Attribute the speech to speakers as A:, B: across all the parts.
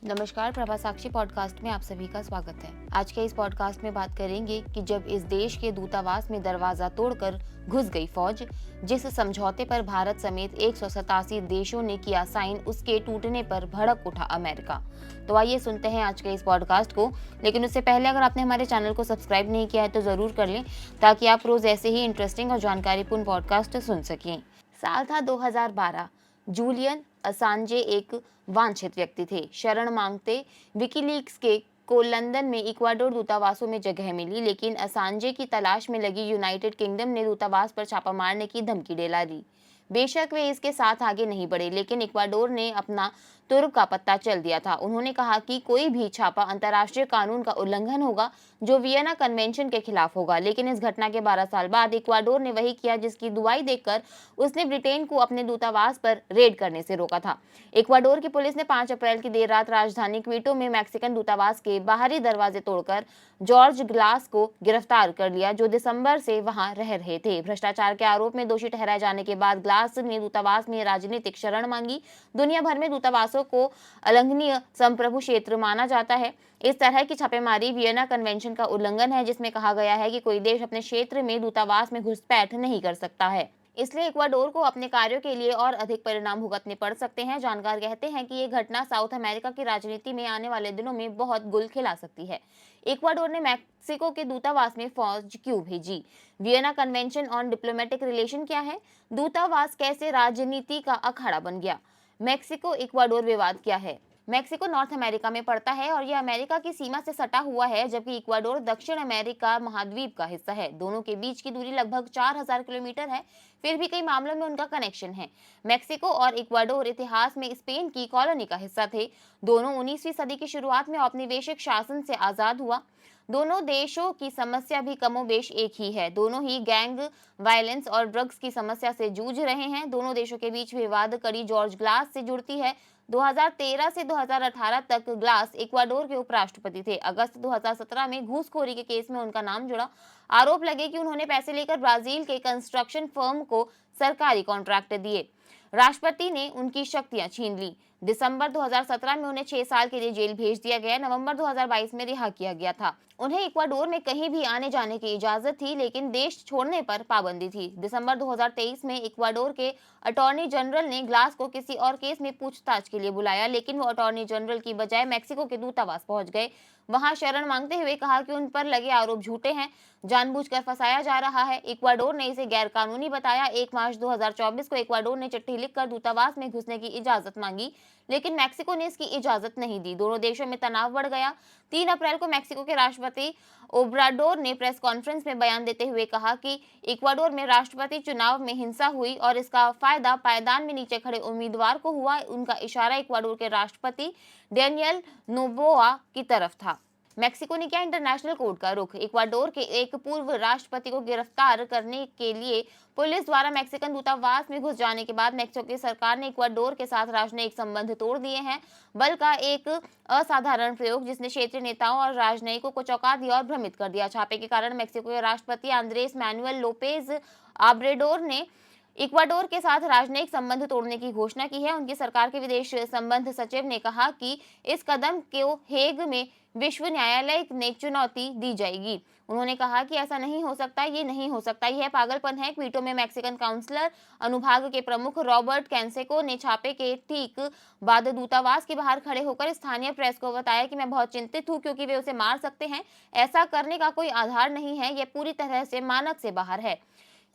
A: नमस्कार, प्रभा साक्षी पॉडकास्ट में आप सभी का स्वागत है। आज के इस पॉडकास्ट में बात करेंगे कि जब इस देश के दूतावास में दरवाजा तोड़कर घुस गई फौज, जिस समझौते पर भारत समेत 187 देशों ने किया साइन, उसके टूटने पर भड़क उठा अमेरिका। तो आइए सुनते हैं आज के इस पॉडकास्ट को। लेकिन उससे पहले अगर आपने हमारे चैनल को सब्सक्राइब नहीं किया है तो जरूर कर लें, ताकि आप रोज ऐसे ही इंटरेस्टिंग और जानकारीपूर्ण पॉडकास्ट सुन सकें। साल था 2012। जूलियन असांजे एक वांछित व्यक्ति थे। शरण मांगते विकीलीक्स को लंदन में इक्वाडोर दूतावासों में जगह मिली, लेकिन असांजे की तलाश में लगी यूनाइटेड किंगडम ने दूतावास पर छापा मारने की धमकी डेला दी। बेशक वे इसके साथ आगे नहीं बढ़े, लेकिन इक्वाडोर ने अपना तुर्क का पत्ता चल दिया था। उन्होंने कहा कि कोई भी छापा अंतर्राष्ट्रीय कानून का उल्लंघन होगा, जो वियना कन्वेंशन के खिलाफ होगा। लेकिन इस घटना के 12 साल बाद इक्वाडोर ने वही किया जिसकी दुहाई देकर उसने ब्रिटेन को अपने दूतावास पर रेड करने से रोका था। इक्वाडोर की पुलिस ने 5 अप्रैल की देर रात राजधानी क्विटो में मैक्सिकन दूतावास के बाहरी दरवाजे तोड़कर जॉर्ज ग्लास को गिरफ्तार कर लिया, जो दिसंबर से वहां रह रहे थे। भ्रष्टाचार के आरोप में दोषी ठहराए जाने के बाद ग्लास ने दूतावास में राजनीतिक शरण मांगी। दुनिया भर में दूतावासों को अलंघनीय संप्रभु क्षेत्र माना जाता है। इस तरह की छापेमारी वियना कन्वेंशन का उल्लंघन है, जिसमें कहा गया है कि कोई देश अपने क्षेत्र में दूतावास में घुसपैठ नहीं कर सकता है। इसलिए इक्वाडोर को अपने कार्यों के लिए और अधिक परिणाम भुगतने पड़ सकते हैं। जानकार कहते हैं कि ये घटना साउथ अमेरिका की राजनीति में आने वाले दिनों में बहुत गुल खिला सकती है। इक्वाडोर ने मैक्सिको के दूतावास में फौज क्यों भेजी? Vienna convention on diplomatic relation क्या है? दूतावास कैसे राजनीति का अखाड़ा बन गया? मैक्सिको इक्वाडोर विवाद क्या है? मैक्सिको नॉर्थ अमेरिका में पड़ता है और यह अमेरिका की सीमा से सटा हुआ है, जबकि इक्वाडोर दक्षिण अमेरिका महाद्वीप का हिस्सा है। दोनों के बीच की दूरी लगभग 4000 किलोमीटर है, फिर भी कई मामलों में उनका कनेक्शन है। मैक्सिको और इक्वाडोर इतिहास में स्पेन की कॉलोनी का हिस्सा थे। दोनों 19वीं सदी की शुरुआत में औपनिवेशिक शासन से आजाद हुआ। दोनों देशों की समस्या भी कमोबेश एक ही है। दोनों ही गैंग वायलेंस और ड्रग्स की समस्या से जूझ रहे हैं। दोनों देशों के बीच विवाद कड़ी जॉर्ज ग्लास से जुड़ती है। 2013 से 2018 तक ग्लास इक्वाडोर के उपराष्ट्रपति थे। अगस्त 2017 में घूसखोरी के केस में उनका नाम जुड़ा। आरोप लगे कि उन्होंने पैसे लेकर ब्राजील के कंस्ट्रक्शन फर्म को सरकारी कॉन्ट्रैक्ट दिए। राष्ट्रपति ने उनकी शक्तियां छीन ली। दिसंबर 2017 में उन्हें 6 साल के लिए जेल भेज दिया गया। नवंबर 2022 में रिहा किया गया था। उन्हें इक्वाडोर में कहीं भी आने जाने की इजाजत थी, लेकिन देश छोड़ने पर पाबंदी थी। दिसंबर 2023 में इक्वाडोर के अटॉर्नी जनरल ने ग्लास को किसी और केस में पूछताछ के लिए बुलाया, लेकिन वो अटॉर्नी जनरल की बजाय मैक्सिको के दूतावास पहुंच गए। वहां शरण मांगते हुए कहा कि उन पर लगे आरोप झूठे हैं, जानबूझकर फंसाया जा रहा है। इक्वाडोर ने इसे गैरकानूनी बताया। 1 मार्च 2024 को इक्वाडोर ने चिट्ठी लिखकर दूतावास में घुसने की इजाजत मांगी, लेकिन मैक्सिको ने इसकी इजाजत नहीं दी। दोनों देशों में तनाव बढ़ गया। 3 अप्रैल को मैक्सिको के राष्ट्रपति ओब्राडोर ने प्रेस कॉन्फ्रेंस में बयान देते हुए कहा कि इक्वाडोर में राष्ट्रपति चुनाव में हिंसा हुई और इसका फायदा पायदान में नीचे खड़े उम्मीदवार को हुआ। उनका इशारा इक्वाडोर के राष्ट्रपति डेनियल नोबोआ की तरफ था। मैक्सिको ने किया इंटरनेशनल कोर्ट का रुख। इक्वाडोर के एक पूर्व राष्ट्रपति को गिरफ्तार करने के लिए पुलिस द्वारा मैक्सिकन दूतावास में घुस जाने के बाद मैक्सिको की सरकार ने इक्वाडोर के साथ राजनयिक संबंध तोड़ दिए हैं। बल का एक असाधारण प्रयोग जिसने क्षेत्रीय नेताओं और राजनयिकों को चौंका दिया और भ्रमित कर दिया। छापे के कारण मैक्सिको के राष्ट्रपति आंद्रेस मैनुएल लोपेज आब्रेडोर ने इक्वाडोर के साथ राजनयिक संबंध तोड़ने की घोषणा की है। उनकी सरकार के विदेश संबंध सचिव ने कहा कि इस कदम को हेग में विश्व न्यायालय में चुनौती दी जाएगी। उन्होंने कहा कि ऐसा नहीं हो सकता, ये नहीं हो सकता, यह पागलपन है। क्वीटो में मैक्सिकन काउंसलर अनुभाग के प्रमुख रॉबर्ट कैंसेको ने छापे के ठीक बाद दूतावास के बाहर खड़े होकर स्थानीय प्रेस को बताया कि मैं बहुत चिंतित हूं, क्योंकि वे उसे मार सकते हैं। ऐसा करने का कोई आधार नहीं है, यह पूरी तरह से मानक से बाहर है।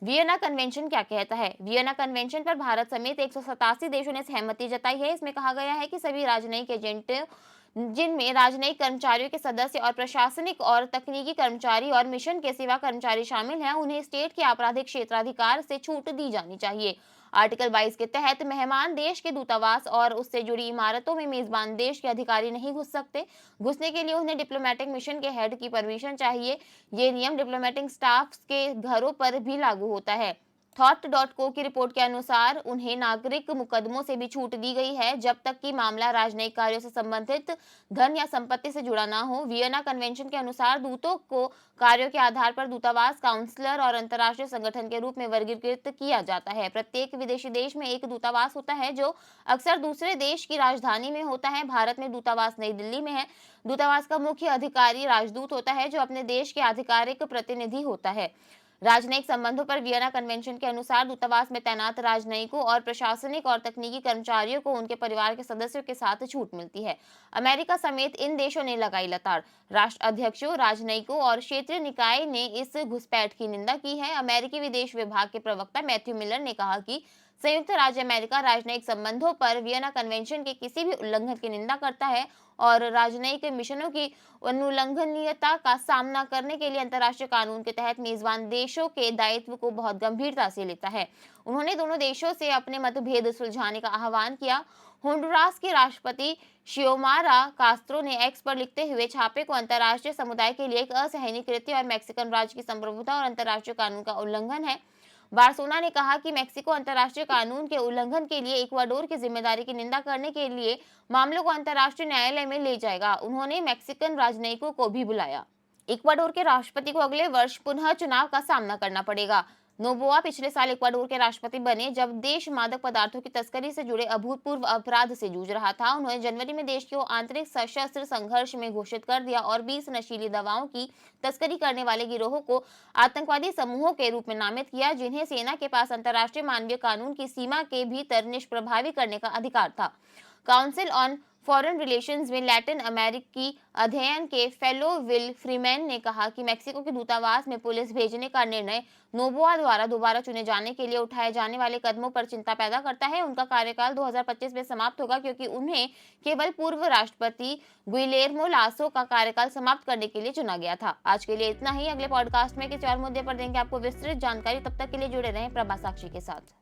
A: वियना कन्वेंशन क्या कहता है? वियना कन्वेंशन पर भारत समेत 187 देशों ने सहमति जताई है। इसमें कहा गया है कि सभी राजनयिक एजेंट, जिनमें राजनयिक कर्मचारियों के सदस्य और प्रशासनिक और तकनीकी कर्मचारी और मिशन के सेवा कर्मचारी शामिल हैं, उन्हें स्टेट के आपराधिक क्षेत्राधिकार से छूट दी जानी चाहिए। आर्टिकल 22 के तहत मेहमान देश के दूतावास और उससे जुड़ी इमारतों में मेजबान देश के अधिकारी नहीं घुस सकते। घुसने के लिए उन्हें डिप्लोमेटिक मिशन के हेड की परमिशन चाहिए। ये नियम डिप्लोमेटिक स्टाफ के घरों पर भी लागू होता है। थॉट.को की रिपोर्ट के अनुसार उन्हें नागरिक मुकदमों से भी छूट दी गई है जब तक कि मामला राजनयिक कार्यों से संबंधित धन या संपत्ति से जुड़ा ना हो। वियना कन्वेंशन के अनुसार दूतों को कार्यों के आधार पर दूतावास, काउंसलर और अंतर्राष्ट्रीय संगठन के रूप में वर्गीकृत किया जाता है। प्रत्येक विदेशी देश में एक दूतावास होता है जो अक्सर दूसरे देश की राजधानी में होता है। भारत में दूतावास नई दिल्ली में है। दूतावास का मुख्य अधिकारी राजदूत होता है जो अपने देश के आधिकारिक प्रतिनिधि होता है। राजनयिक संबंधों पर वियना कन्वेंशन के अनुसार दूतावास में तैनात राजनयिकों और प्रशासनिक और तकनीकी कर्मचारियों को उनके परिवार के सदस्यों के साथ छूट मिलती है। अमेरिका समेत इन देशों ने लगाई लताड़। राष्ट्र अध्यक्षों, राजनयिकों और क्षेत्रीय निकाय ने इस घुसपैठ की निंदा की है। अमेरिकी विदेश विभाग के प्रवक्ता मैथ्यू मिलर ने कहा कि संयुक्त राज्य अमेरिका राजनयिक संबंधों पर वियना कन्वेंशन के किसी भी उल्लंघन की निंदा करता है और राजनयिक मिशनों की अनुल्लंघनीयता का सामना करने के लिए अंतर्राष्ट्रीय कानून के तहत मेजबान देशों के दायित्व को बहुत गंभीरता से लेता है। उन्होंने दोनों देशों से अपने मतभेद सुलझाने का आह्वान किया। होंडुरास के राष्ट्रपति शियोमारा कास्त्रो ने एक्स पर लिखते हुए छापे को अंतर्राष्ट्रीय समुदाय के लिए एक असहनीय कृत्य और मैक्सिकन राज्य की संप्रभुता और अंतर्राष्ट्रीय कानून का उल्लंघन है। बार्सोना ने कहा कि मेक्सिको अंतर्राष्ट्रीय कानून के उल्लंघन के लिए इक्वाडोर की जिम्मेदारी की निंदा करने के लिए मामलों को अंतर्राष्ट्रीय न्यायालय में ले जाएगा। उन्होंने मैक्सिकन राजनयिकों को भी बुलाया। इक्वाडोर के राष्ट्रपति को अगले वर्ष पुनः चुनाव का सामना करना पड़ेगा। नोबोआ पिछले साल इक्वाडोर के राष्ट्रपति बने जब देश मादक पदार्थों की तस्करी से जुड़े अभूतपूर्व अपराध से जूझ रहा था। उन्होंने जनवरी में देश को आंतरिक सशस्त्र संघर्ष में घोषित कर दिया और 20 नशीली दवाओं की तस्करी करने वाले गिरोहों को आतंकवादी समूहों के रूप में नामित किया, जिन्हें सेना के पास अंतर्राष्ट्रीय मानवीय कानून की सीमा के भीतर निष्प्रभावी करने का अधिकार था। काउंसिल ऑन फॉरेन रिलेशंस में लैटिन अमेरिकी अध्ययन के फेलो विल फ्रीमैन ने कहा कि मेक्सिको के दूतावास में पुलिस भेजने का निर्णय नोबोआ द्वारा दोबारा चुने जाने के लिए उठाए जाने वाले कदमों पर चिंता पैदा करता है। उनका कार्यकाल 2025 में समाप्त होगा क्योंकि उन्हें केवल पूर्व राष्ट्रपति गुइलेर्मो लासो का कार्यकाल समाप्त करने के लिए चुना गया था। आज के लिए इतना ही। अगले पॉडकास्ट में किसी और मुद्दे पर देंगे आपको विस्तृत जानकारी। तब तक के लिए जुड़े रहें प्रभा साक्षी के साथ।